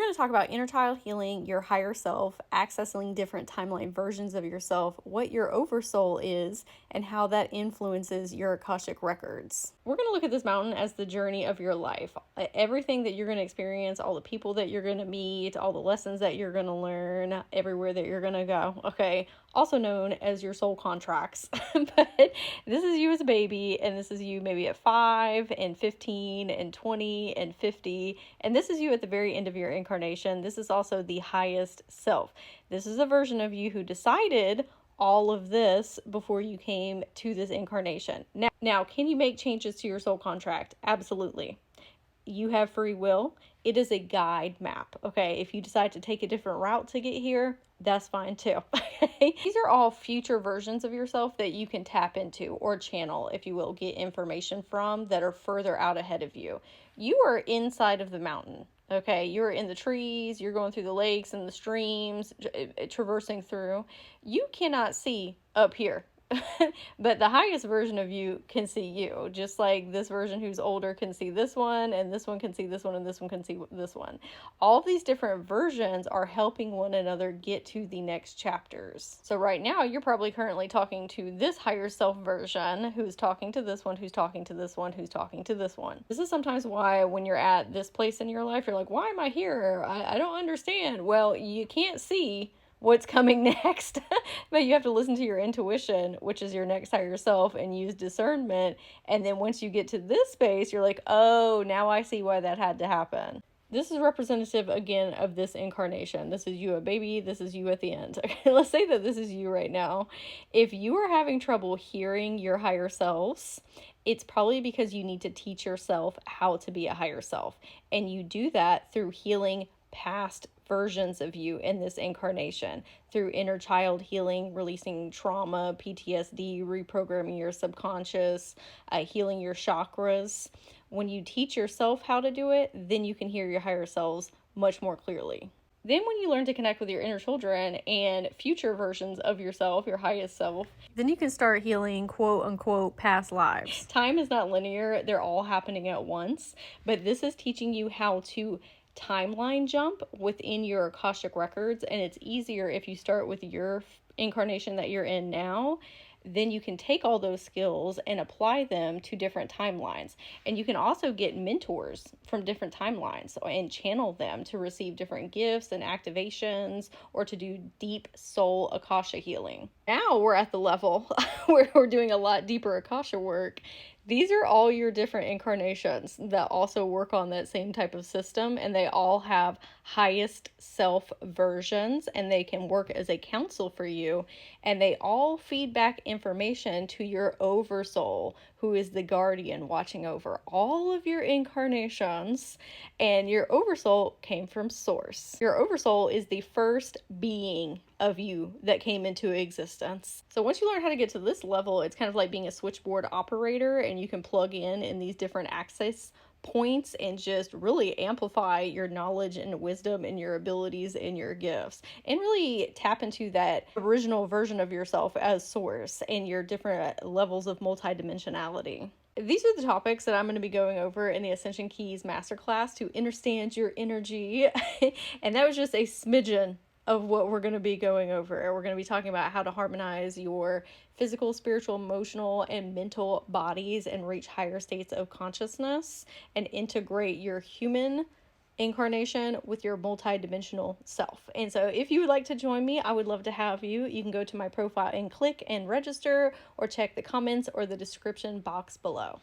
going to talk about inner child healing, your higher self, accessing different timeline versions of yourself, what your oversoul is, and how that influences your Akashic records. We're going to look at this mountain as the journey of your life. Everything that you're going to experience, all the people that you're going to meet, all the lessons that you're going to learn, everywhere that you're going to go. Okay, also known as your soul contracts. But this is you as a baby, and this is you maybe at 5 and 15 and 20 and 50, and this is you at the very end of your incarnation. This is also the highest self. This is a version of you who decided all of this before you came to this incarnation. Now, can you make changes to your soul contract? Absolutely. You have free will. It is a guide map. Okay, if you decide to take a different route to get here, that's fine too. These are all future versions of yourself that you can tap into or channel, if you will, get information from that are further out ahead of you. You are inside of the mountain. Okay, you're in the trees, you're going through the lakes and the streams, traversing through. You cannot see up here. But the highest version of you can see you, just like this version who's older can see this one, and this one can see this one, and this one can see this one. All of these different versions are helping one another get to the next chapters. So right now, you're probably currently talking to this higher self version who's talking to this one, who's talking to this one, who's talking to this one. This is sometimes why when you're at this place in your life, you're like, why am I here? I don't understand. Well, you can't see what's coming next, but you have to listen to your intuition, which is your next higher self, and use discernment. And then once you get to this space, you're like, oh, now I see why that had to happen. This is representative again of this incarnation. This is you a baby. This is you at the end. Okay, let's say that this is you right now. If you are having trouble hearing your higher selves, it's probably because you need to teach yourself how to be a higher self. And you do that through healing past versions of you in this incarnation, through inner child healing, releasing trauma, PTSD, reprogramming your subconscious, healing your chakras. When you teach yourself how to do it, then you can hear your higher selves much more clearly. Then when you learn to connect with your inner children and future versions of yourself, your highest self, then you can start healing quote unquote past lives. Time is not linear. They're all happening at once, but this is teaching you how to timeline jump within your Akashic records, and it's easier if you start with your incarnation that you're in now. Then you can take all those skills and apply them to different timelines. And you can also get mentors from different timelines and channel them to receive different gifts and activations, or to do deep soul Akasha healing. Now we're at the level where we're doing a lot deeper Akasha work. These are all your different incarnations that also work on that same type of system, and they all have highest self versions, and they can work as a counsel for you, and they all feed back information to your oversoul, who is the guardian watching over all of your incarnations. And your oversoul came from source. Your oversoul is the first being of you that came into existence. So once you learn how to get to this level, it's kind of like being a switchboard operator, and you can plug in these different access points and just really amplify your knowledge and wisdom and your abilities and your gifts, and really tap into that original version of yourself as source and your different levels of multidimensionality. These are the topics that I'm going to be going over in the Ascension Keys Masterclass to understand your energy. And that was just a smidgen of what we're going to be going over. We're going to be talking about how to harmonize your physical, spiritual, emotional, and mental bodies and reach higher states of consciousness, and integrate your human incarnation with your multidimensional self. And so if you would like to join me, I would love to have you. You can go to my profile and click and register, or check the comments or the description box below.